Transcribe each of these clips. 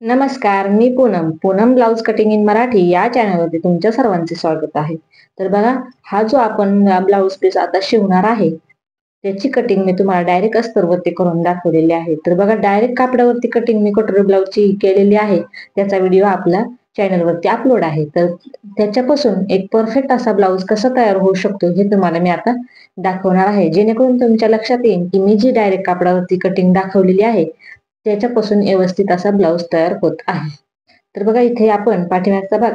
नमस्कार, मी Poonam blouse cutting in Marathi या चॅनलवरती तुमच्या सर्वांचे स्वागत आहे. तर बघा, हा जो आपण ब्लाउज पीस आता शिवणार आहे त्याची कटिंग मी तुम्हाला डायरेक्ट अस्तरवरती करून दाखवलेली आहे. तर बघा, डायरेक्ट कापडावरती कटिंग मी कटोरी ब्लाउजची केलेली आहे. त्याचा व्हिडिओ आपल्या चॅनलवरती अपलोड आहे. तर त्याच्यापासून एक परफेक्ट असा ब्लाउज कसा तयार होऊ शकतो हे तुम्हाला मी आता दाखवणार आहे, जेणेकरून तुमच्या लक्षात येईल की मी जी डायरेक्ट कापडावरती कटिंग दाखवलेली आहे त्याच्यापासून व्यवस्थित असा ब्लाउज तयार होत आहे. तर बघा, इथे आपण पाठीमागचा भाग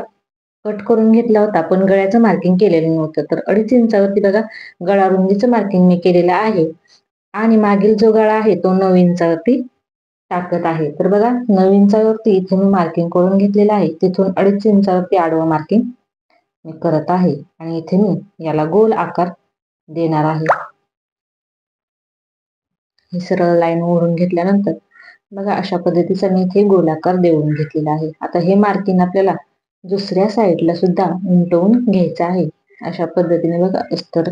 कट करून घेतला होता, पण गळ्याचं मार्किंग केलेलं नव्हतं. तर 2.5 इंचावरती बघा गळा रुंदीचं मार्किंग मी केलेलं आहे आणि मागील जो गळा आहे तो 9 इंचावरती टाकत आहे. तर बघा, 9 इंचावरती इथे मी मार्किंग करून घेतलेलं आहे. तिथून 2.5 इंचावरती आडवं मार्किंग मी करत आहे आणि इथे मी याला गोल आकार देणार आहे. ही सरळ लाईन ओढून घेतल्यानंतर बघा, अशा पद्धतीचा मी इथे गोलाकार देऊन घेतलेला आहे. आता हे मार्किंग आपल्याला दुसऱ्या साईडला सुद्धा उलटवून घ्यायचं आहे. अशा पद्धतीने बघा, अस्तर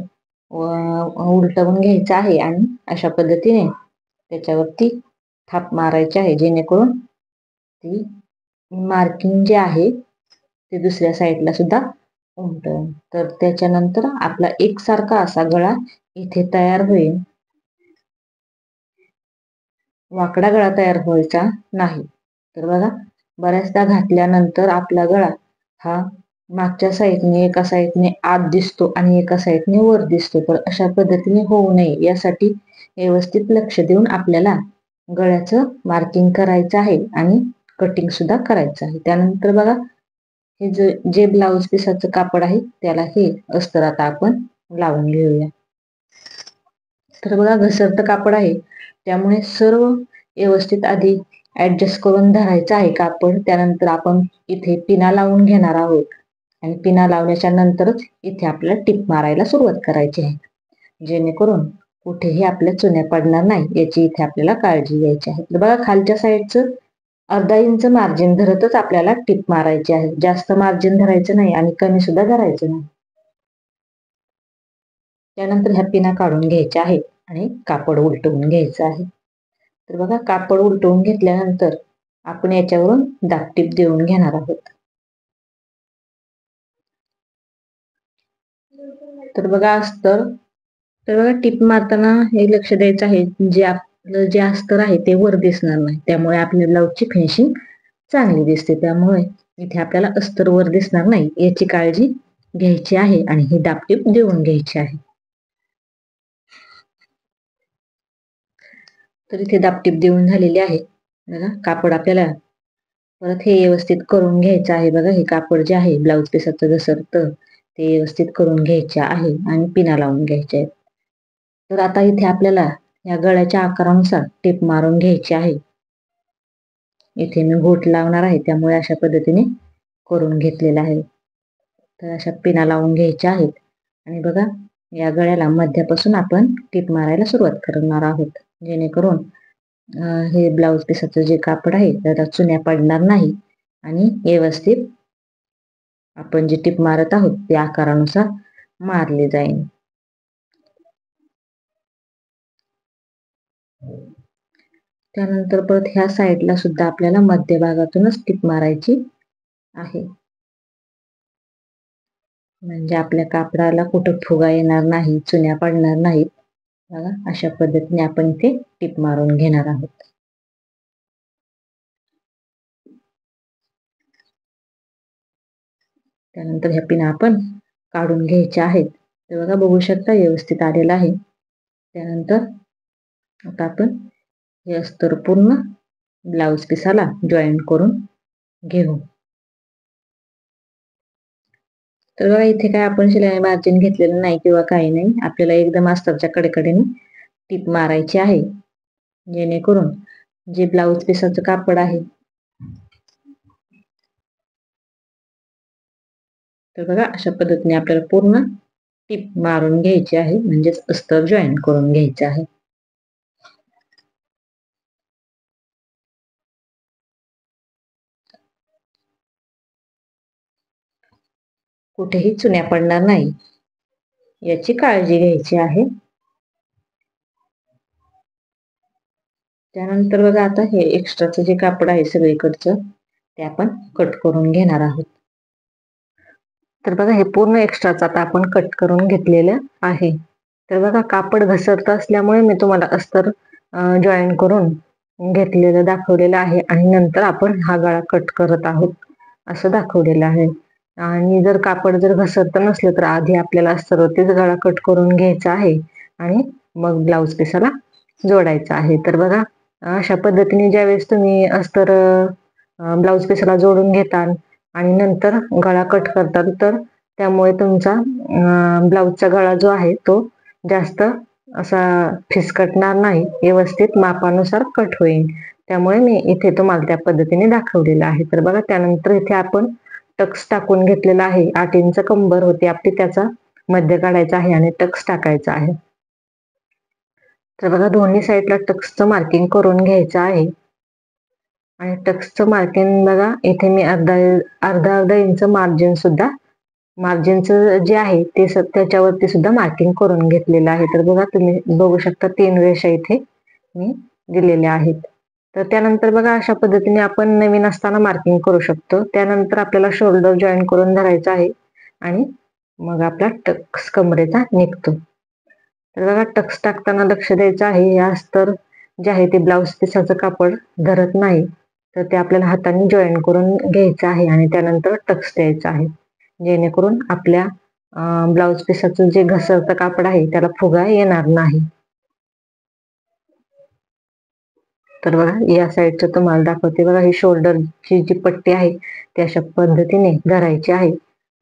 उलटवून घ्यायचं आहे आणि अशा पद्धतीने त्याच्यावरती थाप मारायची आहे, जेणेकरून ती मार्किंग जे आहे ते दुसऱ्या साईडला सुद्धा उमटल. तर त्याच्यानंतर आपला एकसारखा असा गळा इथे तयार होईल. वाकडा गळा तयार व्हायचा नाही. तर बघा, बऱ्याचदा घातल्यानंतर आपला गळा हा मागच्या साईडने एका साईडने आत दिसतो आणि एका साईडने वर दिसतो. तर अशा पद्धतीने होऊ नये यासाठी व्यवस्थित लक्ष देऊन आपल्याला गळ्याचं मार्किंग करायचं आहे आणि कटिंग सुद्धा करायचं आहे. त्यानंतर बघा, हे जे ब्लाउज पिसाचं कापड आहे त्याला हे अस्तर आता आपण लावून घेऊया. तर बघा, घसरतं कापड आहे त्यामुळे सर्व व्यवस्थित आधी ऍडजस्ट करून धरायचं आहे कापड. त्यानंतर आपण इथे पिना लावून घेणार आहोत आणि पिना लावल्याच्या नंतरच इथे आपल्याला टिप मारायला सुरुवात करायची आहे, जेणेकरून कुठेही आपल्या चुन्या पडणार नाही याची इथे आपल्याला काळजी घ्यायची आहे. तर बघा, खालच्या साईडचं अर्धा इंच मार्जिन धरतच आपल्याला टिप मारायची आहे. जास्त मार्जिन धरायचं नाही आणि कमी सुद्धा धरायचं नाही. त्यानंतर ह्या पिना काढून घ्यायच्या आहेत आणि कापड उलटवून घ्यायचं आहे. तर बघा, कापड उलटवून घेतल्यानंतर आपण याच्यावरून दाबटीप देऊन घेणार आहोत. तर बघा, बघा, टीप मारताना हे लक्ष द्यायचं आहे, जे आपलं जे अस्तर आहे ते वर दिसणार नाही, त्यामुळे आपल्या ब्लाउजची फिनिशिंग चांगली दिसते. त्यामुळे इथे आपल्याला अस्तर वर दिसणार नाही याची काळजी घ्यायची आहे आणि ही दाबटीप देऊन घ्यायची आहे. तर इथे दाबटीप देऊन झालेली आहे. बघा, कापड आपल्याला परत हे व्यवस्थित करून घ्यायचं आहे. बघा, हे कापड जे आहे ब्लाउज पिसाचं घसरतं ते व्यवस्थित करून घ्यायचे आहे आणि पिना लावून घ्यायचे आहेत. तर आता इथे आपल्याला या गळ्याच्या आकारानुसार टिप मारून घ्यायची आहे. इथे मी गोट लावणार आहे त्यामुळे अशा पद्धतीने करून घेतलेला आहे. तर अशा पिना लावून घ्यायच्या आहेत आणि बघा, या गळ्याला मध्यापासून आपण टिप मारायला सुरुवात करणार आहोत, जेणेकरून हे ब्लाउज पिसाचं जे कापड आहे त्याला चुन्या पडणार नाही आणि व्यवस्थित आपण जे टिप मारत आहोत ते आकारानुसार मारले जाईल. त्यानंतर परत ह्या साईडला सुद्धा आपल्याला मध्यभागातूनच टिप मारायची आहे, म्हणजे आपल्या कापडाला कुठं फुगा येणार नाही, चुन्या पडणार नाहीत. बघा, अशा पद्धतीने आपण इथे टिप मारून घेणार आहोत. त्यानंतर ह्या पिना आपण काढून घ्यायच्या आहेत. तर बघा, बघू शकता व्यवस्थित आलेलं आहे. त्यानंतर आता आपण हे अस्तर पूर्ण ब्लाउज पिसाला जॉईन करून घेऊ. तर बघा, इथे काय आपण शिलाई मार्जिन घेतलेलं नाही किंवा काही नाही. आपल्याला एकदम अस्तरच्या कडेकडेने टिप मारायची आहे, जेणेकरून जे ब्लाउज पिसाचं कापड आहे तर बघा, अशा पद्धतीने आपल्याला पूर्ण टिप मारून घ्यायची आहे, म्हणजेच अस्तर जॉईन करून घ्यायचे आहे. कुठेही चुन्या पडणार नाही याची काळजी घ्यायची आहे. त्यानंतर बघा आता हे एक्स्ट्राचं जे कापड आहे सगळीकडचं ते आपण कट करून घेणार आहोत. तर बघा हे पूर्ण एक्स्ट्राचं आता आपण कट करून घेतलेलं आहे. तर बघा कापड घसरत असल्यामुळे मी तुम्हाला अस्तर जॉईन करून घेतलेलं दाखवलेलं आहे आणि नंतर आपण हा गळा कट करत आहोत असं दाखवलेलं आहे. आणि जर कापड जर घसरत नसलं तर आधी आपल्याला अस्तरवरतीच गळा कट करून घ्यायचा आहे आणि मग ब्लाऊज पिसाला जोडायचा आहे. तर बघा अशा पद्धतीने ज्यावेळेस तुम्ही अस्तर ब्लाऊज पिसाला जोडून घेता आणि नंतर गळा कट करतात तर त्यामुळे तुमचा ब्लाऊजचा गळा जो आहे तो जास्त असा फिसकटणार नाही, व्यवस्थित मापानुसार कट होईल. त्यामुळे मी इथे तुम्हाला त्या पद्धतीने दाखवलेलं आहे. तर बघा त्यानंतर इथे आपण टक्स टाकून घेतलेला आहे. 8 इंच कंबर होती आपली, त्याचा मध्य काढायचा आहे आणि टक्स टाकायचा आहे. तर बघा दोन्ही साईडला टक्सचं मार्किंग करून घ्यायचं आहे आणि टक्सचं मार्किंग बघा इथे मी अर्धा इंच मार्जिनचं जे आहे ते त्याच्यावरती सुद्धा मार्किंग करून घेतलेलं आहे. तर बघा तुम्ही बघू शकता 3 रेषा इथे मी दिलेल्या आहेत. तर त्यानंतर बघा अशा पद्धतीने आपण नवीन असताना मार्किंग करू शकतो. त्यानंतर आपल्याला शोल्डर जॉईन करून धरायचा आहे आणि मग आपला टक्स कमरेचा निघतो. तर बघा टक्स टाकताना लक्ष द्यायचं आहे, हे अस्तर जे आहे ते ब्लाऊज पिसाचं कापड धरत नाही, तर ते आपल्याला हाताने जॉईन करून घ्यायचं आहे आणि त्यानंतर टक्स द्यायचा आहे, जेणेकरून आपल्या ब्लाऊज पिसाचं जे घसरतं कापड आहे त्याला फुगा येणार नाही. तर बघा या साईडचं तुम्हाला दाखवते. बघा ही शोल्डरची जी पट्टी आहे ती अशा पद्धतीने धरायची आहे.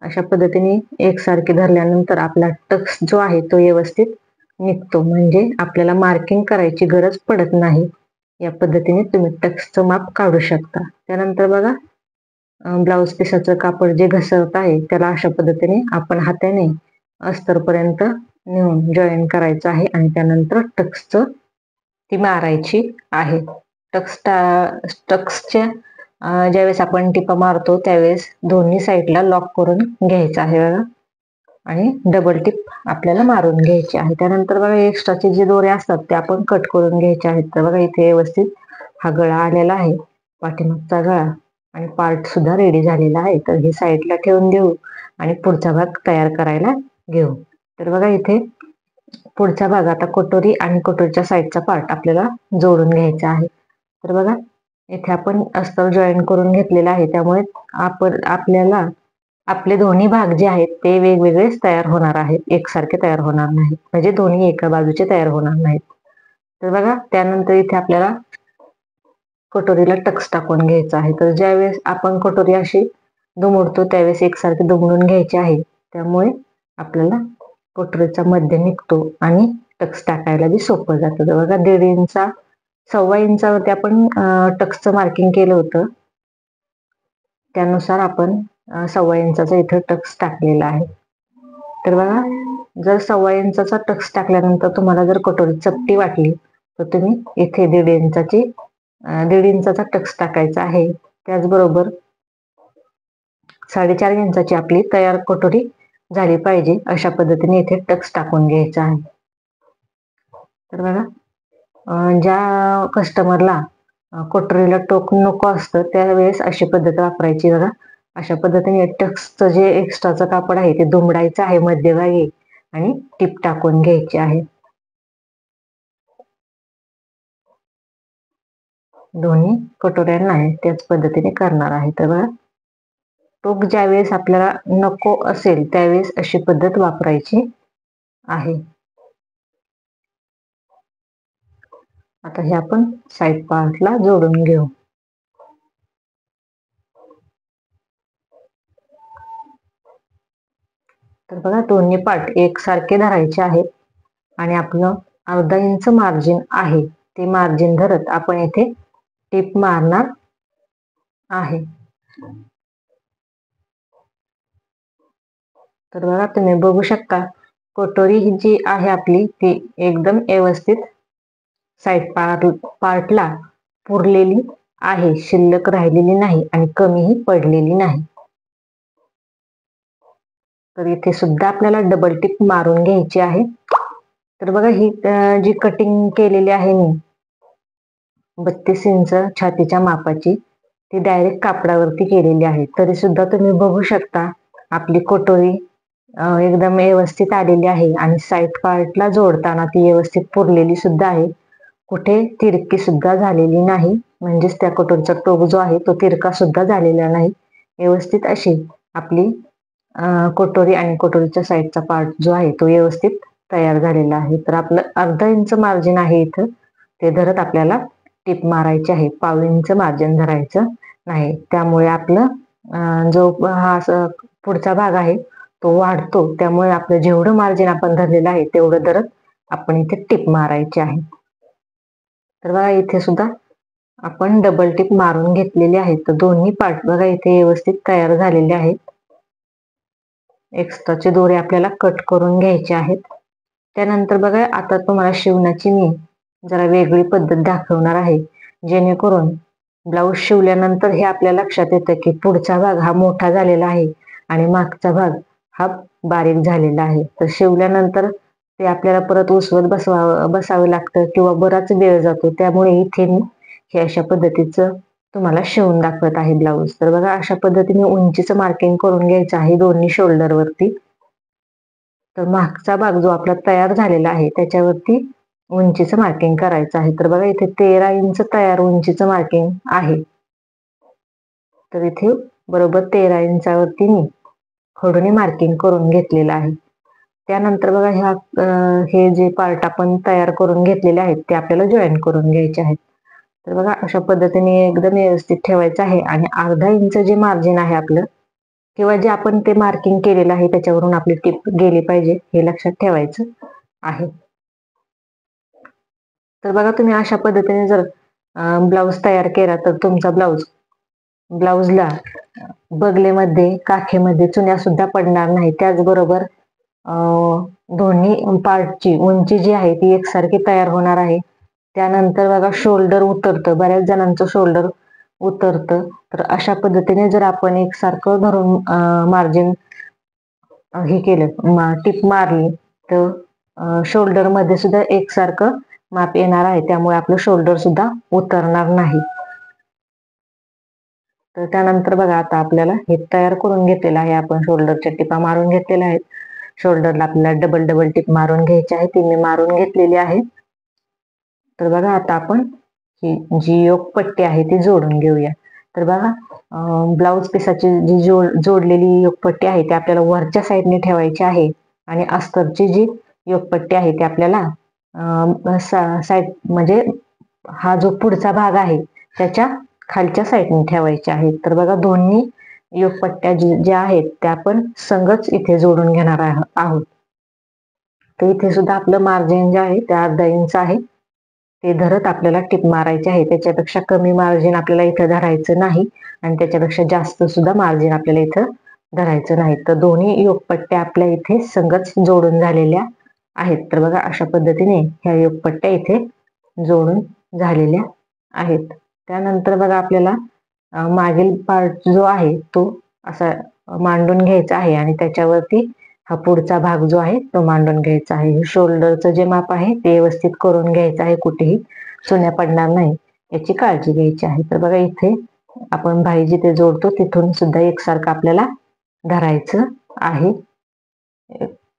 अशा पद्धतीने एकसारखी धरल्यानंतर आपला टक्स जो आहे तो व्यवस्थित निघतो, म्हणजे आपल्याला मार्किंग करायची गरज पडत नाही. या पद्धतीने तुम्ही टक्सचं माप काढू शकता. त्यानंतर बघा ब्लाऊज पिसाचं कापड जे घसरत आहे त्याला अशा पद्धतीने आपण हाताने अस्तरपर्यंत नेऊन जॉईन करायचं आहे आणि त्यानंतर टक्सचं ती मारायची आहे. टक्सच्या ज्यावेळेस आपण टिपा मारतो त्यावेळेस दोन्ही साईडला लॉक करून घ्यायचं आहे बघा आणि डबल टिप आपल्याला मारून घ्यायची आहे. त्यानंतर बघा एक्स्ट्राचे जे दोरे असतात ते आपण कट करून घ्यायचे आहेत. तर बघा इथे व्यवस्थित हा गळा आलेला आहे, पाठीमागचा गळा आणि पार्ट सुद्धा रेडी झालेला आहे. तर हे साईडला ठेवून देऊ आणि पुढचा भाग तयार करायला घेऊ. तर बघा इथे पुढचा भाग आता कटोरी आणि कटोरीच्या साईडचा पार्ट आपल्याला जोडून घ्यायचा आहे. तर बघा इथे आपण अस्तर जॉईन करून घेतलेलं आहे, त्यामुळे आपल्याला आपले दोन्ही भाग जे आहेत ते वेगवेगळेच तयार होणार आहेत, एकसारखे तयार होणार नाहीत, म्हणजे दोन्ही एका बाजूचे तयार होणार नाहीत. तर बघा त्यानंतर इथे आपल्याला कटोरीला टक्स टाकून घ्यायचा आहे. तर ज्यावेळेस आपण कटोरी अशी दुमडतो त्यावेळेस एकसारखी दुमडून घ्यायची आहे, त्यामुळे आपल्याला कटोरीचा मध्य निघतो आणि टक्स टाकायला बी सोपं जातं. तर बघा 1.5 इंचावरती आपण टक्सचं मार्किंग केलं होतं, त्यानुसार आपण 1.25 इंचाचा इथं टक्स टाकलेला आहे. तर बघा जर 1.25 इंचाचा टक्स टाकल्यानंतर तुम्हाला जर कटोरी चपटी वाटली तर तुम्ही इथे 1.5 इंचाचा टक्स टाकायचा आहे. त्याचबरोबर 4.5 इंचाची आपली तयार कटोरी झाली पाहिजे, अशा पद्धतीने इथे टक्स टाकून घ्यायचा आहे. तर बघा ज्या कस्टमरला कटोरीला टोक नको असतं त्यावेळेस अशी पद्धत वापरायची. बघा अशा पद्धतीने टक्सचं जे एक्स्ट्राचं कापड आहे ते दुमडायचं आहे मध्यभागी आणि टीप टाकून घ्यायची आहे. दोन्ही कटोऱ्यांना आहे त्याच पद्धतीने करणार आहे. तर बघा टोक ज्यावेळेस आपल्याला नको असेल त्यावेळेस अशी पद्धत वापरायची आहे. आता हे आपण साईड पार्टला जोडून घेऊ. तर बघा दोन्ही पार्ट एकसारखे धरायचे आहेत आणि आपलं 1/2 इंच मार्जिन आहे ते मार्जिन धरत आपण इथे टीप मारणार आहे. तर बघा तुम्ही बघू शकता कटोरी ही जी आहे आपली ती एकदम व्यवस्थित साईड पार्टला पुरलेली आहे, शिल्लक राहिलेली नाही आणि कमीही पडलेली नाही. तर इथे सुद्धा आपल्याला डबल टिप मारून घ्यायची आहे. तर बघा ही जी कटिंग केलेली आहे मी 32 इंच छातीच्या मापाची ती डायरेक्ट कापडावरती केलेली आहे. तरी सुद्धा तुम्ही बघू शकता आपली कटोरी एकदम व्यवस्थित आलेली आहे आणि साईड पार्टला जोडताना ती व्यवस्थित पुरलेली सुद्धा आहे. कुठे तिरकी सुद्धा झालेली नाही, म्हणजेच त्या कटोरीचा टोक जो आहे तो तिरका सुद्धा झालेला नाही. व्यवस्थित अशी आपली कटोरी आणि कटोरीच्या साईडचा पार्ट जो आहे तो व्यवस्थित तयार झालेला आहे. तर आपलं अर्धा इंच मार्जिन आहे इथं, ते धरत आपल्याला टिप मारायची आहे. पाव इंच मार्जिन धरायचं नाही, त्यामुळे आपलं जो हा पुढचा भाग आहे तो वाढतो. त्यामुळे आपलं जेवढं मार्जिन आपण धरलेलं आहे तेवढं धरत आपण इथे टिप मारायची आहे. तर बघा इथे सुद्धा आपण डबल टिप मारून घेतलेली आहे. तर दोन्ही पार्ट बघा इथे व्यवस्थित तयार झालेले आहेत. एक्स्ट्राचे दोरे आपल्याला कट करून घ्यायचे आहेत. त्यानंतर बघा आता तुम्हाला शिवण्याची मी जरा वेगळी पद्धत दाखवणार आहे, जेणेकरून ब्लाऊज शिवल्यानंतर हे आपल्या लक्षात येतं की पुढचा भाग हा मोठा झालेला आहे आणि मागचा भाग हा बारीक झालेला आहे. तर शिवल्यानंतर ते आपल्याला परत उसवत बसावं लागतं किंवा बराच वेळ जातो. त्यामुळे इथे मी हे अशा पद्धतीचं तुम्हाला शिवून दाखवत आहे ब्लाऊज. तर बघा अशा पद्धतीने उंचीचं मार्किंग करून घ्यायचं आहे दोन्ही शोल्डरवरती. तर मागचा भाग जो आपला तयार झालेला आहे त्याच्यावरती उंचीचं मार्किंग करायचं आहे. तर बघा इथे 13 इंच तयार उंचीचं मार्किंग आहे. तर इथे बरोबर 13 इंचावरती मी खडूने मार्किंग करून घेतलेलं आहे. त्यानंतर बघा हे जे पार्ट आपण तयार करून घेतलेले आहेत ते आपल्याला जॉईन करून घ्यायचे आहेत. तर बघा अशा पद्धतीने एकदम व्यवस्थित ठेवायचं आहे आणि अर्धा इंच जे मार्जिन आहे आपलं किंवा जे आपण ते मार्किंग केलेलं आहे त्याच्यावरून आपली टिप गेली पाहिजे हे लक्षात ठेवायचं आहे. तर बघा तुम्ही अशा पद्धतीने जर ब्लाऊज तयार केला तर तुमचा ब्लाऊजला बगलेमध्ये काखेमध्ये चुन्या सुद्धा पडणार नाही. त्याचबरोबर दोन्ही पार्टची उंची जी आहे ती एकसारखी तयार होणार आहे. त्यानंतर बघा शोल्डर उतरतं, बऱ्याच जणांचं शोल्डर उतरतं. तर अशा पद्धतीने जर आपण एकसारखं धरून मार्जिन हे केलं टिप मारली तर शोल्डर मध्ये सुद्धा एकसारखं माप येणार आहे. त्यामुळे आपलं शोल्डर सुद्धा उतरणार नाही. तर त्यानंतर बघा आता आपल्याला हे तयार करून घेतलेलं आहे. आपण शोल्डरच्या टिपा मारून घेतलेल्या आहेत. शोल्डरला आपल्याला डबल टिप मारून घ्यायची आहे, ती मी मारून घेतलेली आहे. तर बघा आता आपण ही जी योक पट्टी आहे ती जोडून घेऊया. तर बघा ब्लाऊज पिसाची जी जोडलेली योकपट्टी आहे ती आपल्याला वरच्या साईडने ठेवायची आहे आणि अस्तरची जी योकपट्टी आहे ती आपल्याला साईड म्हणजे हा जो पुढचा भाग आहे त्याच्या खालच्या साईडने ठेवायची आहे. तर बघा दोन्ही योकपट्ट्या ज्या आहेत त्या आपण संगच इथे जोडून घेणार आहोत. तर इथे सुद्धा आपलं मार्जिन जे आहे ते अर्धा इंच आहे, ते धरत आपल्याला टिप मारायची आहे. त्याच्यापेक्षा कमी मार्जिन आपल्याला इथं धरायचं नाही आणि त्याच्यापेक्षा जास्त सुद्धा मार्जिन आपल्याला इथं धरायचं नाही. तर दोन्ही योकपट्ट्या आपल्या इथे संगच जोडून झालेल्या आहेत. तर बघा अशा पद्धतीने ह्या योकपट्ट्या इथे जोडून झालेल्या आहेत. त्यानंतर बघा आपल्याला मागील पार्ट जो आहे तो असा मांडून घ्यायचा आहे आणि त्याच्यावरती हा पुढचा भाग जो आहे तो मांडून घ्यायचा आहे. शोल्डरचं जे माप आहे ते व्यवस्थित करून घ्यायचं आहे, कुठेही चुन्या पडणार नाही याची काळजी घ्यायची आहे. तर बघा इथे आपण भाई जिथे जोडतो तिथून सुद्धा एकसारखं आपल्याला धरायचं आहे.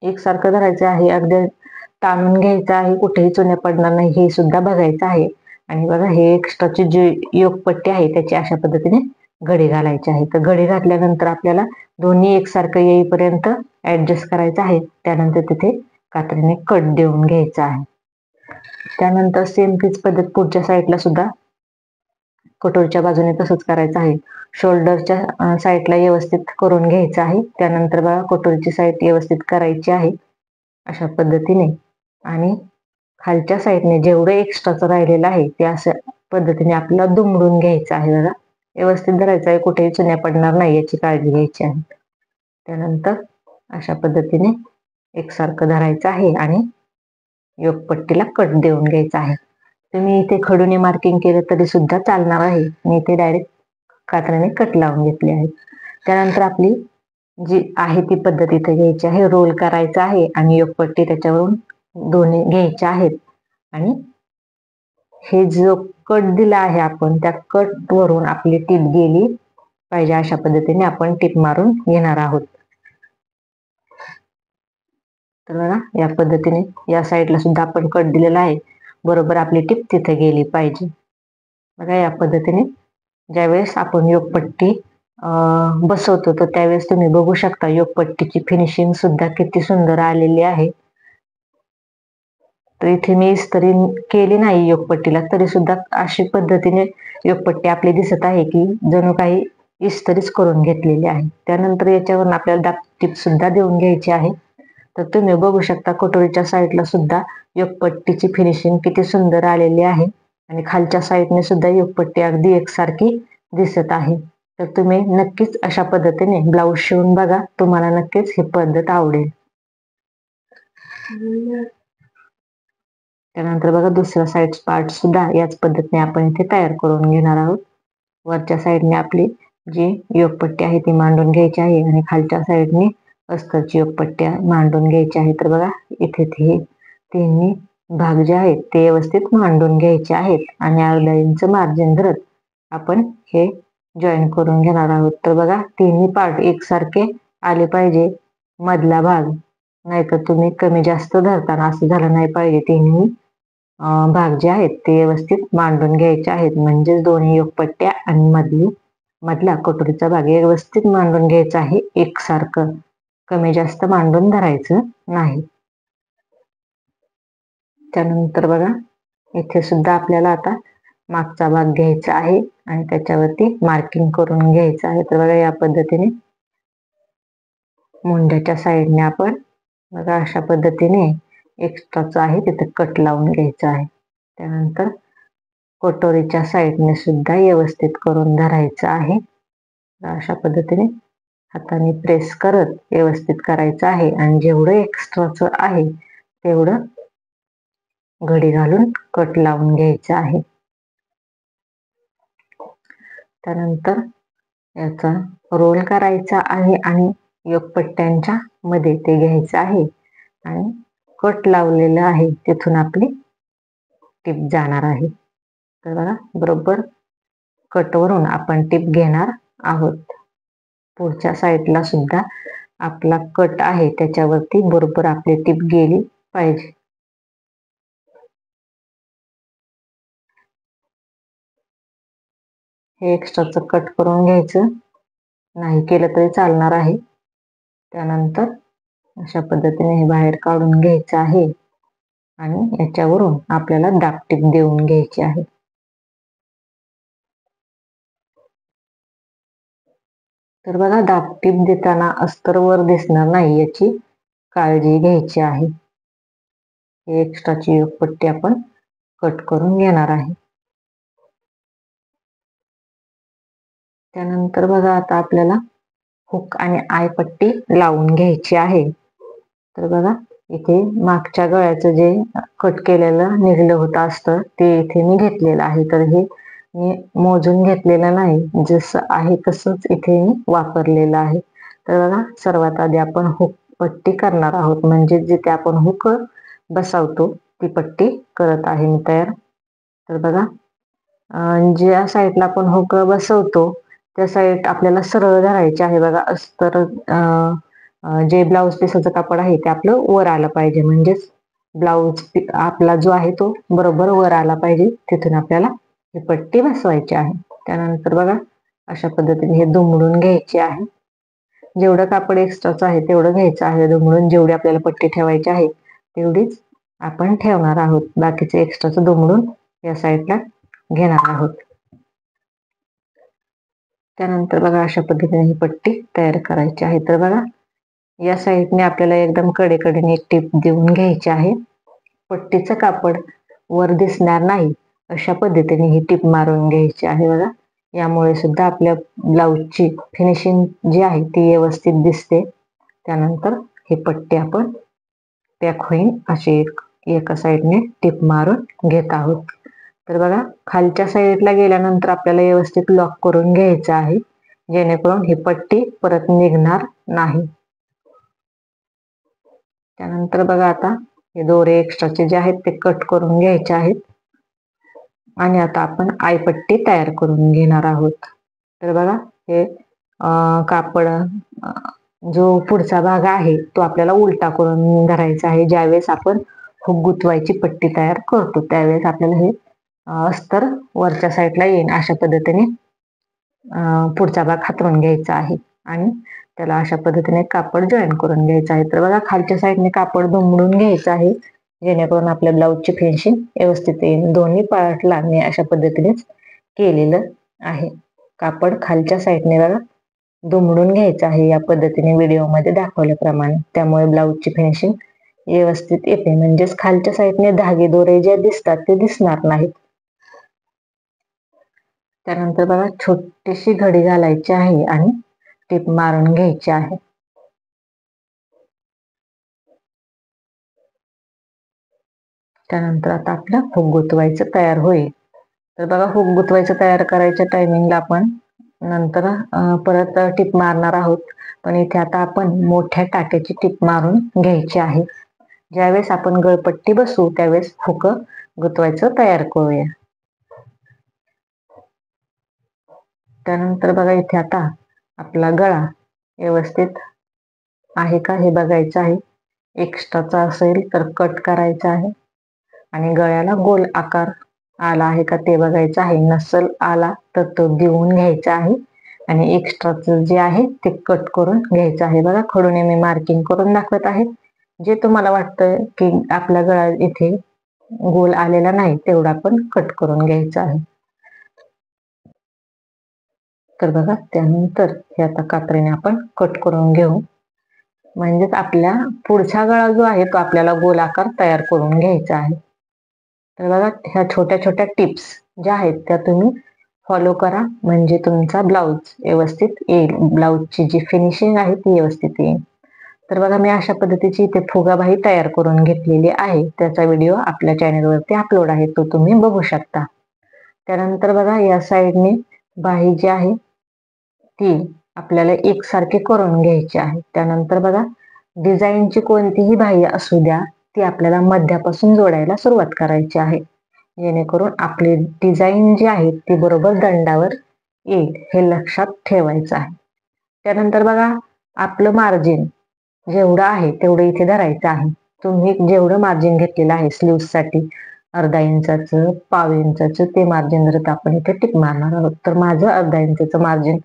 एकसारखं धरायचं आहे, अगदी ताणून घ्यायचं आहे, कुठेही चुन्या पडणार नाही हे सुद्धा बघायचं आहे. आणि बघा हे एक्स्ट्राची जी योकपट्टी आहे त्याची अशा पद्धतीने घडी घालायची आहे. तर घडी घातल्यानंतर आपल्याला दोन्ही एकसारखं येईपर्यंत ऍडजस्ट करायचं आहे. त्यानंतर तिथे कात्रीने कट देऊन घ्यायचा आहे. त्यानंतर सेम तीच पद्धत पुढच्या साईडला सुद्धा कटोरीच्या बाजूने तसंच करायचं आहे. शोल्डरच्या साईडला व्यवस्थित करून घ्यायचं आहे. त्यानंतर बघा कटोरीची साईड व्यवस्थित करायची आहे अशा पद्धतीने आणि खालच्या साईडने जेवढं एक्स्ट्राचं राहिलेलं आहे ते अशा पद्धतीने आपल्याला दुमडून घ्यायचं आहे. बघा व्यवस्थित धरायचं आहे, कुठेही चुन्या पडणार नाही याची काळजी घ्यायची आहे. त्यानंतर अशा पद्धतीने एकसारखं धरायचं आहे आणि योकपट्टीला कट देऊन घ्यायचा आहे. तुम्ही इथे खडूने मार्किंग केलं तरी सुद्धा चालणार आहे. मी इथे डायरेक्ट कात्रीने कट लावून घेतले आहे. त्यानंतर आपली जी आहे ती पद्धत इथे घ्यायची आहे. रोल करायचा आहे आणि योकपट्टी त्याच्यावरून दोन्ही घ्यायच्या आहेत आणि हे जो कट दिला आहे आपण, त्या कट वरून आपली टीप गेली पाहिजे अशा पद्धतीने आपण टीप मारून घेणार आहोत. तर बघा या पद्धतीने या साईडला सुद्धा आपण कट दिलेला आहे, बरोबर आपली टीप तिथे गेली पाहिजे. बघा या पद्धतीने ज्यावेळेस आपण योगपट्टी बसवतो तर त्यावेळेस तुम्ही बघू शकता योगपट्टीची फिनिशिंग सुद्धा किती सुंदर आलेली आहे. तर इथे मी इस्त्री केली नाही योगपट्टीला, तरी सुद्धा अशी पद्धतीने योगपट्टी आपली दिसत आहे की जणू काही इस्त्रीच करून घेतलेली आहे. त्यानंतर याच्यावरून आपल्याला दाब टीप सुद्धा देऊन घ्यायची आहे. तर तुम्ही बघू शकता कटोरीच्या साईडला सुद्धा योगपट्टीची फिनिशिंग किती सुंदर आलेली आहे आणि खालच्या साईडने सुद्धा योगपट्टी अगदी एकसारखी दिसत आहे. तर तुम्ही नक्कीच अशा पद्धतीने ब्लाऊज शिवून बघा, तुम्हाला नक्कीच ही पद्धत आवडेल. त्यानंतर बघा दुसरा साईड पार्ट सुद्धा याच पद्धतीने आपण इथे तयार करून घेणार आहोत. वरच्या साईडने आपली जी योगपट्टी आहे ती मांडून घ्यायची आहे आणि खालच्या साईडने अस्तरची योगपट्टी मांडून घ्यायची आहे. तर बघा इथे हे तिन्ही भाग जे आहेत ते व्यवस्थित मांडून घ्यायचे आहेत आणि अर्धा इंच मार्जिन धरत आपण हे जॉईन करून घेणार आहोत. तर बघा तिन्ही पार्ट एकसारखे आले पाहिजे मधला भाग, नाहीतर तुम्ही कमी जास्त धरताना असं झालं नाही पाहिजे. तिन्ही भाग जे आहेत ते व्यवस्थित मांडून घ्यायचे आहेत, म्हणजेच दोन्ही योगपट्ट्या आणि मधला कटोरीचा भाग व्यवस्थित मांडून घ्यायचा आहे एकसारखं, कमी जास्त मांडून धरायचं नाही. त्यानंतर बघा इथे सुद्धा आपल्याला आता मागचा भाग घ्यायचा आहे आणि त्याच्यावरती मार्किंग करून घ्यायचं आहे. तर बघा या पद्धतीने मुंड्याच्या साईडने आपण बघा अशा पद्धतीने एक्स्ट्राचं आहे तिथे कट लावून घ्यायचा आहे. त्यानंतर कटोरीच्या साईडने सुद्धा व्यवस्थित करून धरायचं आहे. अशा पद्धतीने हाताने प्रेस करत व्यवस्थित करायचं आहे आणि जेवढं एक्स्ट्राचं आहे तेवढं घडी घालून कट लावून घ्यायचं आहे. त्यानंतर याचा रोल करायचा आहे आणि योगपट्ट्यांच्या मध्ये ते घ्यायचं आहे आणि कट लावलेलं आहे तिथून आपली टीप जाणार आहे. तर बघा बरोबर कटवरून आपण टीप घेणार आहोत. पुढच्या साईडला सुद्धा आपला कट आहे त्याच्यावरती बरोबर आपली टीप गेली पाहिजे. हे एक्स्ट्राचं कट करून घ्यायचं, नाही केलं तरी चालणार आहे. त्यानंतर अशा पद्धतीने हे बाहेर काढून घ्यायचं आहे आणि याच्यावरून आपल्याला दाबटीप देऊन घ्यायची आहे. तर बघा दाबटीप देताना अस्तर वर दिसणार नाही याची काळजी घ्यायची आहे. हे एक्स्ट्राची योगपट्टी आपण कट करून घेणार आहे. त्यानंतर बघा आता आपल्याला हुक आणि आय पट्टी लावून घ्यायची आहे. तर बघा इथे मागच्या गळ्याचं जे कट केलेलं निघलं होतं असतं ते इथे मी घेतलेलं आहे. तर हे मी मोजून घेतलेलं नाही, जसं आहे तसंच इथे मी वापरलेलं आहे. तर बघा सर्वात आधी आपण हुक पट्टी करणार आहोत, म्हणजे जिथे आपण हुक बसवतो ती पट्टी करत आहे मी तयार. तर बघा ज्या साईडला आपण हुक बसवतो त्या साईड आपल्याला सरळ धरायची आहे. बघा अस्तर जे ब्लाऊज पिसाचं कापड आहे ते आपलं वर आलं पाहिजे, म्हणजेच ब्लाऊज आपला जो आहे तो बरोबर वर आला पाहिजे. तिथून आपल्याला ही पट्टी बसवायची आहे. त्यानंतर बघा अशा पद्धतीने हे दुमडून घ्यायचे आहे. जेवढं कापड एक्स्ट्राचं आहे तेवढं घ्यायचं आहे दुमडून. जेवढी आपल्याला पट्टी ठेवायची आहे तेवढीच आपण ठेवणार आहोत. बाकीचे एक्स्ट्राचं दुमडून या साईडला घेणार आहोत. त्यानंतर बघा अशा पद्धतीने ही पट्टी तयार करायची आहे. तर बघा या साईडने आपल्याला एकदम कडेकडेने एक टीप देऊन घ्यायची आहे. पट्टीचं कापड वर दिसणार नाही अशा पद्धतीने ही टीप मारून घ्यायची आहे. बघा यामुळे सुद्धा आपल्या ब्लाऊजची फिनिशिंग जी आहे ती व्यवस्थित दिसते. त्यानंतर ही पट्टी आपण पॅक होईल अशी एका साईडने टीप मारून घेत आहोत. तर बघा खालच्या साईडला गेल्यानंतर आपल्याला व्यवस्थित लॉक करून घ्यायचं आहे, जेणेकरून ही पट्टी परत निघणार नाही. त्यानंतर बघा आता हे दोरे एक्स्ट्राचे जे आहेत ते कट करून घ्यायचे आहेत. आणि आता आपण आयपट्टी तयार करून घेणार आहोत. तर बघा हे कापड जो पुढचा भाग आहे तो आपल्याला उलटा करून धरायचा आहे. ज्यावेळेस आपण हुक गुंतवायची पट्टी तयार करतो त्यावेळेस आपल्याला हे अस्तर वरच्या साईडला येईल अशा पद्धतीने पुढचा भाग हातरून घ्यायचा आहे आणि त्याला अशा पद्धतीने कापड जॉईन करून घ्यायचं आहे. तर बघा खालच्या साईडने कापड दुमडून घ्यायचं आहे जेणेकरून आपल्या ब्लाऊजची फिनिशिंग व्यवस्थित येईल. दोन्ही पार्टला मी अशा पद्धतीनेच केलेलं आहे. कापड खालच्या साईडने बघा दुमडून घ्यायचं आहे या पद्धतीने व्हिडिओमध्ये दाखवल्याप्रमाणे. त्यामुळे ब्लाऊजची फिनिशिंग व्यवस्थित येते. म्हणजेच खालच्या साईडने धागे दोरे जे दिसतात ते दिसणार नाहीत. त्यानंतर बघा छोटीशी घडी घालायची आहे आणि टीप मारून घ्यायची आहे. त्यानंतर आता आपलं हुक गुंतवायचं तयार होईल. तर बघा हुक गुंतवायचं तयार करायच्या टायमिंगला आपण नंतर परत टीप मारणार आहोत. पण इथे आता आपण मोठ्या टाक्याची टीप मारून घ्यायची आहे. ज्यावेळेस आपण गळपट्टी बसवू त्यावेळेस हुक गुंतवायचं तयार करूया. त्यानंतर बघा इथे आता आपला गळा व्यवस्थित आहे का हे बघायचं आहे. एक्स्ट्राचा असेल तर कट करायचा आहे आणि गळ्याला गोल आकार आला आहे का ते बघायचं आहे. नसल आला तर तो देऊन घ्यायचा आहे आणि एक्स्ट्राचं जे आहे ते कट करून घ्यायचं आहे. बघा खडूने मी मार्किंग करून दाखवत आहे. जे तुम्हाला वाटतं की आपला गळा इथे गोल आलेला नाही तेवढा पण कट करून घ्यायचा आहे. तर बघा त्यानंतर हे आता कात्रीने आपण कट करून घेऊ. म्हणजेच आपल्या पुढचा गळा जो आहे तो आपल्याला गोल आकार तयार करून घ्यायचा आहे. तर बघा ह्या छोट्या छोट्या टिप्स ज्या आहेत त्या तुम्ही फॉलो करा म्हणजे तुमचा ब्लाऊज व्यवस्थित येईल. ब्लाऊजची जी फिनिशिंग आहे ती व्यवस्थित येईल. तर बघा मी अशा पद्धतीची इथे फुगाबाही तयार करून घेतलेली आहे. त्याचा व्हिडिओ आपल्या चॅनलवरती अपलोड आहे, तो तुम्ही बघू शकता. त्यानंतर बघा या साईडने बाही जी आहे ती आपल्याला एकसारखी करून घ्यायची आहे. त्यानंतर बघा डिझाईनची कोणतीही बाही असू द्या ती आपल्याला मध्यापासून जोडायला सुरुवात करायची आहे जेणेकरून आपली डिझाईन जी आहे ती बरोबर दंडावर येईल हे लक्षात ठेवायचं आहे. त्यानंतर बघा आपलं मार्जिन जेवढं आहे तेवढं इथे धरायचं आहे. तुम्ही जेवढं मार्जिन घेतलेलं आहे स्लीव्हसाठी अर्धा इंचाचं पाव इंचाचं ते मार्जिन धरत आपण इथे टिप मारणार आहोत. तर माझं अर्धा इंचाचं मार्जिन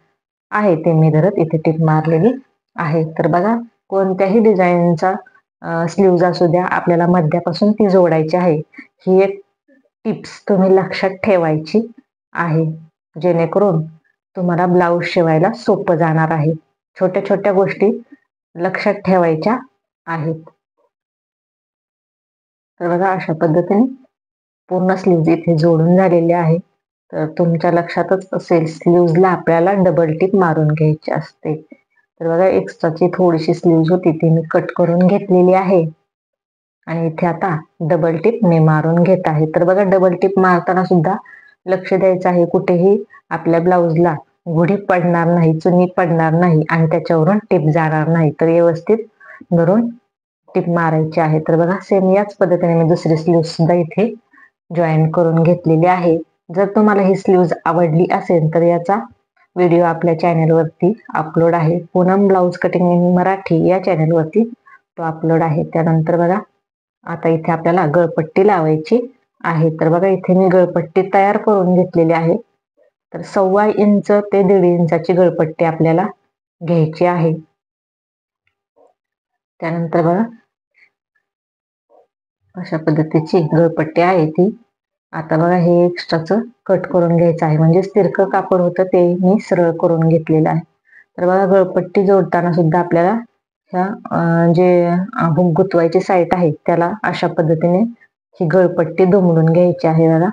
आहे ते मी धरत इथे टिप मारलेली आहे. तर बघा कोणत्याही डिझाईनचा स्लीव्ज असू द्या आपल्याला मध्यापासून ती जोडायची आहे. ही एक टिप्स तुम्ही लक्षात ठेवायची आहे जेणेकरून तुम्हाला ब्लाऊज शिवायला सोपं जाणार आहे. छोट्या छोट्या गोष्टी लक्षात ठेवायच्या आहेत. तर बघा अशा पद्धतीने पूर्ण स्लीव्ज इथे जोडून झालेले आहे. तर तुमच्या लक्षातच असेल स्लीव्जला आपल्याला डबल टिप मारून घ्यायची असते. तर बघा एक्स्ट्राची थोडीशी स्लीव्ज होती ती मी कट करून घेतलेली आहे आणि इथे आता डबल टिप मी मारून घेत आहे. तर बघा डबल टिप मारताना सुद्धा लक्ष द्यायचं आहे कुठेही आपल्या ब्लाऊजला गुढी पडणार नाही, चुनी पडणार नाही आणि त्याच्यावरून टिप जाणार नाही. तर व्यवस्थित धरून टिप मारायची आहे. तर बघा सेम याच पद्धतीने मी दुसरी स्लीव्ह सुद्धा इथे जॉईन करून घेतलेली आहे. जर तुम्हाला ही स्लीव्ज आवडली असेल तर याचा व्हिडिओ आपल्या चॅनलवरती अपलोड आहे. Poonam blouse cutting in Marathi या चॅनलवरती तो अपलोड आहे. त्यानंतर बघा आता इथे आपल्याला गळपट्टी लावायची आहे. तर बघा इथे मी गळपट्टी तयार करून घेतलेली आहे. तर 1.25 इंच ते 1.5 इंचाची गळपट्टी आपल्याला घ्यायची आहे. त्यानंतर बघा अशा पद्धतीची गळपट्टी आहे ती आता बघा हे एक्स्ट्राचं कट करून घ्यायचं आहे. म्हणजे तिरकं कापड होतं ते मी सरळ करून घेतलेलं आहे. तर बघा गळपट्टी जोडताना सुद्धा आपल्याला ह्या जे हुक गुंतवायची साईट आहे त्याला अशा पद्धतीने ही गळपट्टी दुमडून घ्यायची आहे. बघा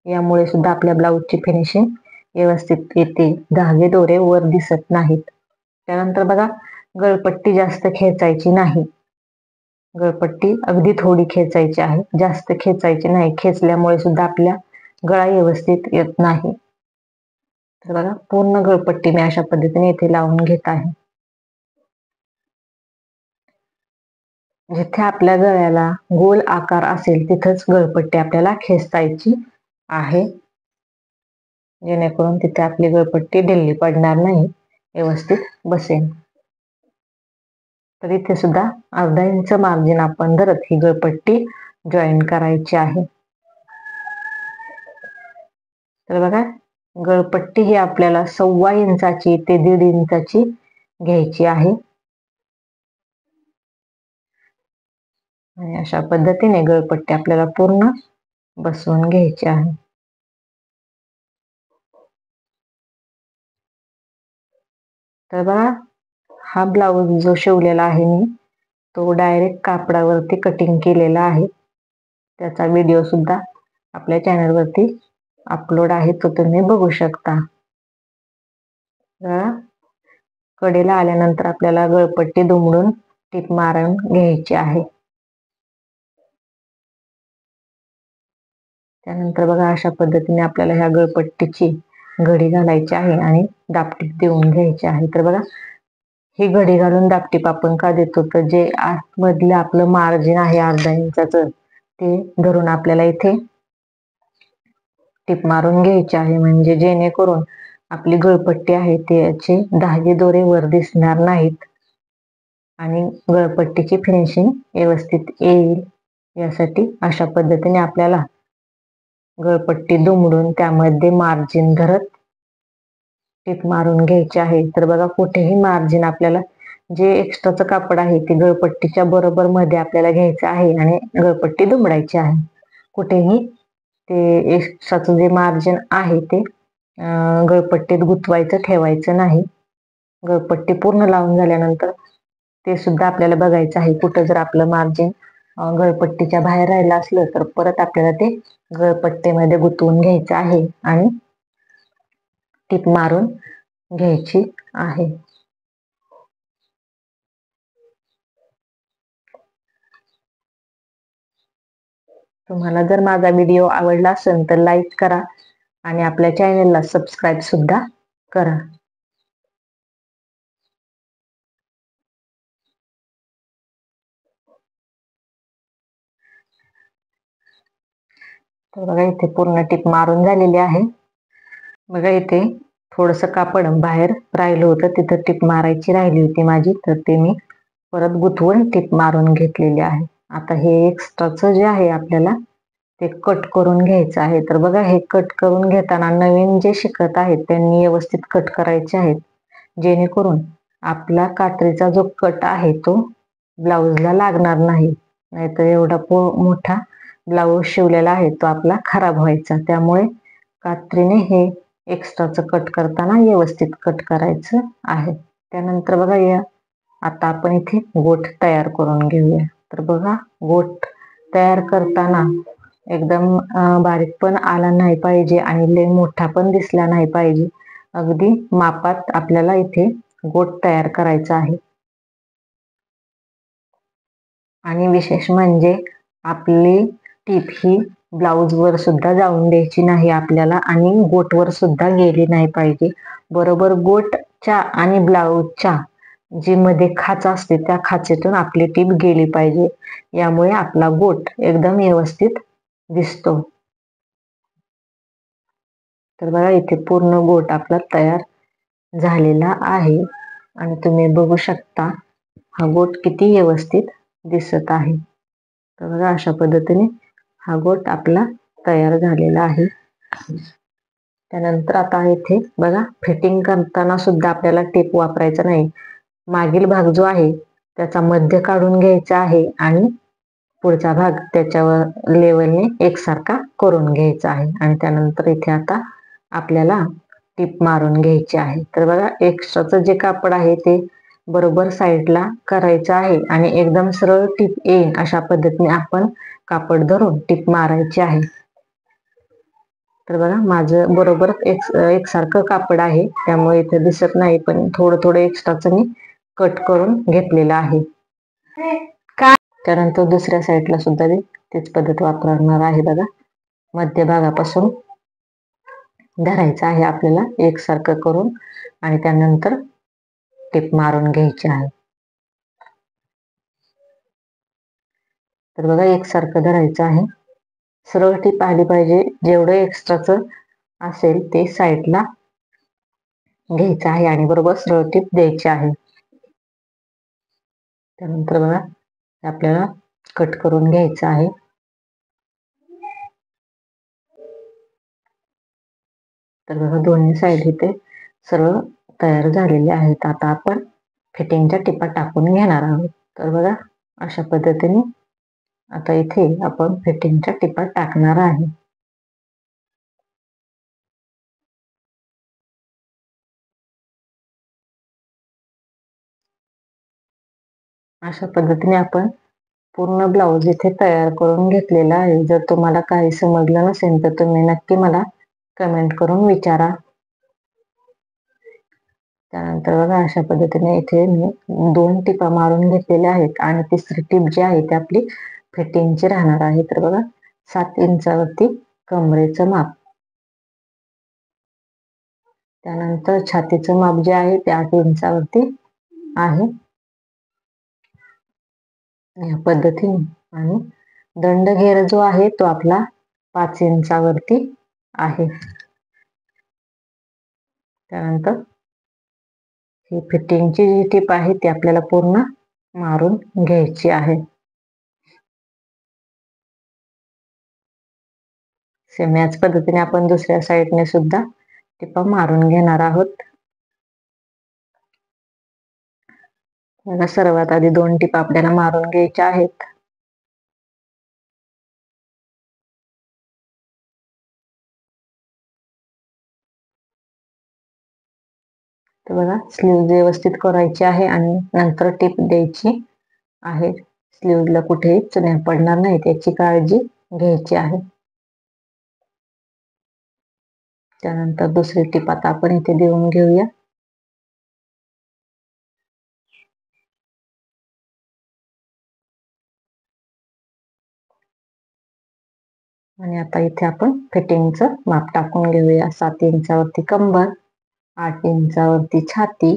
यामुळे सुद्धा आपल्या ब्लाऊजची फिनिशिंग व्यवस्थित येते. धागे दोरे वर दिसत नाहीत. त्यानंतर बघा गळपट्टी जास्त खेचायची नाही. गळपट्टी अगदी थोडी खेचायची आहे, जास्त खेचायची नाही. खेचल्यामुळे सुद्धा आपल्या गळा व्यवस्थित येत नाही. तर बघा पूर्ण गळपट्टी मी अशा पद्धतीने इथे लावून घेत आहे. जिथे आपल्या गळ्याला गोल आकार असेल तिथंच गळपट्टी आपल्याला खेचायची आहे, जेणेकरून तिथे आपली गळपट्टी ढिल्ली पडणार नाही, व्यवस्थित बसेल. तर इथे सुद्धा अर्धा इंच मार्जिन आपण धरत ही गळपट्टी जॉईन करायची आहे. तर बघा, गळपट्टी ही आपल्याला 1.25 इंचाची ते 1.5 इंचाची घ्यायची आहे. आणि अशा पद्धतीने गळपट्टी आपल्याला पूर्ण बसवून घ्यायची आहे. तर बघा, हा ब्लाऊज जो शिवलेला आहे मी, तो डायरेक्ट कापडावरती कटिंग केलेला आहे. त्याचा व्हिडिओ सुद्धा आपल्या चॅनलवरती अपलोड आहे, तो तुम्ही बघू शकता. कडेला आल्यानंतर आपल्याला गळपट्टी दुमडून टीप मारून घ्यायची आहे. त्यानंतर बघा, अशा पद्धतीने आपल्याला ह्या गळपट्टीची घडी घालायची आहे आणि दापटीप देऊन घ्यायची आहे. तर बघा, ही घडी घालून दापटीप आपण का देतो, तर जे आतमधलं आपलं मार्जिन आहे अर्धा इंचाचं, ते धरून आपल्याला इथे टीप मारून घ्यायची आहे. म्हणजे जेणेकरून आपली गळपट्टी आहे त्याचे धागे दोरे वर दिसणार नाहीत आणि गळपट्टीची फिनिशिंग व्यवस्थित येईल. यासाठी अशा पद्धतीने आपल्याला गळपट्टी दुमडून त्यामध्ये मार्जिन धरत टीप मारून घ्यायची आहे. तर बघा, कुठेही मार्जिन आपल्याला जे एक्स्ट्राचं कापड आहे ते गळपट्टीच्या बरोबर मध्ये आपल्याला घ्यायचं आहे आणि गळपट्टी दुमडायची आहे. कुठेही ते एक्स्ट्राचं जे मार्जिन आहे ते गळपट्टीत गुंतवायचं ठेवायचं नाही. गळपट्टी पूर्ण लावून झाल्यानंतर ते सुद्धा आपल्याला बघायचं आहे. कुठं जर आपलं मार्जिन गळपट्टीच्या बाहेर राहिलं असलं तर परत आपल्याला ते गळपट्टीमध्ये गुंतवून घ्यायचं आहे आणि टीप मारून घ्यायची आहे. तुम्हाला जर माझा व्हिडिओ आवडला असेल तर लाईक करा आणि आपल्या चॅनलला सबस्क्राईब सुद्धा करा. तर बघा, इथे पूर्ण टीप मारून झालेली आहे. बघा, इथे थोडंसं कापड बाहेर राहिलं होतं, तिथं टीप मारायची राहिली होती माझी, तर ते मी परत गुंतवून टीप मारून घेतलेली आहे. आता हे एक्स्ट्राचं जे आहे आपल्याला ते कट करून घ्यायचं आहे. तर बघा, हे कट करून घेताना नवीन जे शिकत आहेत त्यांनी व्यवस्थित कट करायचे आहेत, जेणेकरून आपला कात्रीचा जो कट आहे तो ब्लाऊजला लागणार नाही. नाहीतर एवढा मोठा ब्लाऊज शिवलेला आहे तो आपला खराब व्हायचा. त्यामुळे कात्रीने हे एक्स्ट्राचं कट करताना व्यवस्थित कट करायचं आहे. त्यानंतर बघा, या आता आपण इथे गोठ तयार करून घेऊया. तर बघा, गोठ तयार करताना एकदम बारीक पण आला नाही पाहिजे आणि लय मोठा पण दिसला नाही पाहिजे. अगदी मापात आपल्याला इथे गोठ तयार करायचा आहे. आणि विशेष म्हणजे आपली टीप ही ब्लाऊज वर सुद्धा जाऊन द्यायची नाही आपल्याला आणि गोटवर सुद्धा गेली नाही पाहिजे. बरोबर गोटच्या आणि ब्लाऊजच्या जी मध्ये खाच असते त्या खाचेतून आपली टीप गेली पाहिजे. यामुळे आपला गोट एकदम व्यवस्थित दिसतो. तर बघा, इथे पूर्ण गोट आपला तयार झालेला आहे आणि तुम्ही बघू शकता हा गोट किती व्यवस्थित दिसत आहे. तर बघा, अशा पद्धतीने हा गोट आपला तयार झालेला आहे. त्यानंतर आता इथे बघा, फिटिंग करताना सुद्धा आपल्याला टेप वापरायचा नाही. मागील भाग जो आहे त्याचा मध्य काढून घ्यायचा आहे आणि पुढचा भाग त्याच्यावर लेवलने एकसारखा करून घ्यायचा आहे. आणि त्यानंतर इथे आता आपल्याला टीप मारून घ्यायची आहे. तर बघा, एक्स्ट्राचं जे कापड आहे ते बरोबर साईडला करायचं आहे आणि एकदम सरळ टीप येईल अशा पद्धतीने आपण कापड धरून टीप मारायची आहे. तर बघा, माझं बरोबर एकसारखं कापड आहे, त्यामुळे इथे दिसत नाही, पण थोडं थोडं एक्स्ट्राचं मी कट करून घेतलेलं आहे. त्यानंतर दुसऱ्या साईडला सुद्धा तीच पद्धत वापरणार आहे. बघा, मध्यभागापासून धरायचं आहे आपल्याला एकसारखं करून आणि त्यानंतर टीप मारून घ्यायची आहे. तर बघा, एकसारखं धरायचं आहे. सरळ टीप आली पाहिजे. जेवढं एक्स्ट्राच असेल ते साईडला घ्यायचं आहे आणि बरोबर सरळ टीप द्यायची आहे. त्यानंतर बघा आपल्याला कट करून घ्यायचं आहे. तर बघा दोन्ही साईड इथे सरळ तयार झालेले आहेत. आता आपण फिटिंगच्या टिपा टाकून घेणार आहोत. तर बघा अशा पद्धतीने आता इथे आपण फिटिंगच्या टिपा टाकणार आहे. अशा पद्धतीने आपण पूर्ण ब्लाऊज इथे तयार करून घेतलेला आहे. जर तुम्हाला काही समजलं नसेल तर तुम्ही नक्की मला कमेंट करून विचारा. त्यानंतर बघा अशा पद्धतीने इथे मी 2 टिपा मारून घेतलेल्या आहेत आणि तिसरी टीप जी आहे ती आपली फिटिंगची राहणार आहे. तर बघा 7 इंचावरती कमरेचं माप, त्यानंतर छातीचं माप जे आहे ते 8 इंचावरती आहे या पद्धतीने, आणि दंड घेर जो आहे तो आपला 5 इंचावरती आहे. त्यानंतर ही फिटिंगची जी टीप आहे ती आपल्याला पूर्ण मारून घ्यायची आहे. सेम याच पद्धतीने आपण दुसऱ्या साईडने सुद्धा टिपा मारून घेणार आहोत. सर्वात आधी 2 टिपा आपल्याला मारून घ्यायच्या आहेत. तर बघा स्लीव व्यवस्थित करायची आहे आणि नंतर टिप द्यायची आहे. स्लीवला कुठेही चुन्या पडणार नाही त्याची काळजी घ्यायची आहे. त्यानंतर दुसरी टिप आता आपण इथे देऊन घेऊया. आणि आता इथे आपण फिटिंगचं माप टाकून घेऊया. 7 इंचावरती कंबर, 8 इंचावरती छाती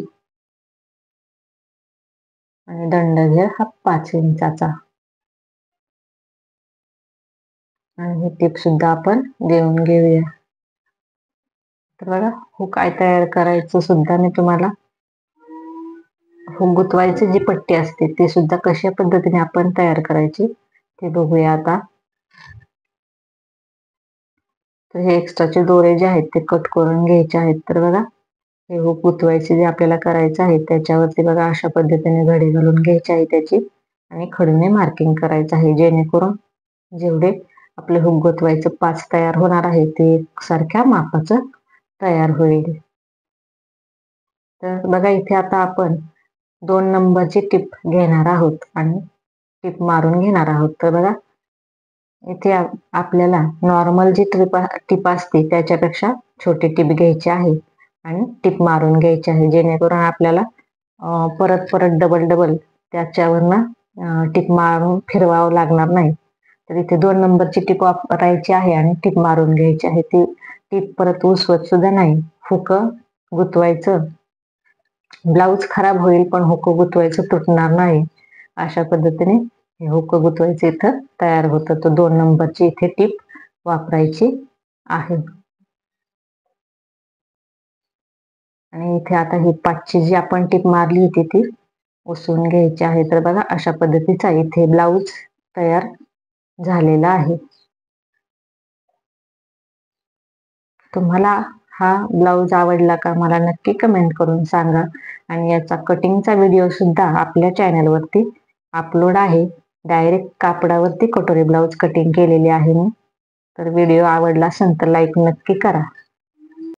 आणि दंडघेर हा 5 इंचाचा. आणि ही टीप सुद्धा आपण देऊन घेऊया. तर बघा हुक काय तयार करायचं सुद्धा मी तुम्हाला, हुक गुंतवायची जी पट्टी असते ती सुद्धा कशा पद्धतीने आपण तयार करायची ते बघूया आता. तर हे एक्स्ट्राचे दोरे जे आहेत ते कट करून घ्यायचे आहेत. तर बघा हे हुक गुंतवायचे जे आपल्याला करायचं आहे त्याच्यावरती बघा अशा पद्धतीने घडी घालून घ्यायची आहे त्याची, आणि खडूने मार्किंग करायचं आहे, जेणेकरून जेवढे आपले हुक गुंतवायचं 5 तयार होणार आहे ते सारख्या मापाचं तयार होईल. तर बघा इथे आता आपण 2 नंबरची टिप घेणार आहोत आणि टिप मारून घेणार आहोत. तर बघा इथे आपल्याला नॉर्मल जी टिप असते त्याच्यापेक्षा छोटी टिप घ्यायची आहे आणि टिप मारून घ्यायची आहे, जेणेकरून आपल्याला परत परत डबल त्याच्यावरनं टिप मारून फिरवावं लागणार नाही. तर इथे 2 नंबरची टिप वापरायची आहे आणि टिप मारून घ्यायची आहे. ती टिप परत उसवत सुद्धा नाही. हुक गुंतवायचं, ब्लाऊज खराब होईल पण हुक गुंतवायचं तुटणार नाही. अशा पद्धतीने हे हुक गुंतवायचं इथं तयार होतं. तर 2 नंबरची इथे टिप वापरायची आहे. आणि इथे आता ही 5ची जी आपण टिप मारली होती ती उसवून घ्यायची आहे. तर बघा अशा पद्धतीचा इथे ब्लाऊज तयार झालेला आहे. तुम्हाला हा ब्लाऊज आवडला का मला नक्की कमेंट करून सांगा. आणि याचा कटिंगचा व्हिडिओ सुद्धा आपल्या चॅनलवरती अपलोड आहे. डायरेक्ट कापडावरती कटोरी ब्लाऊज कटिंग केलेली आहे मी. तर व्हिडिओ आवडला असेल तर लाईक नक्की करा.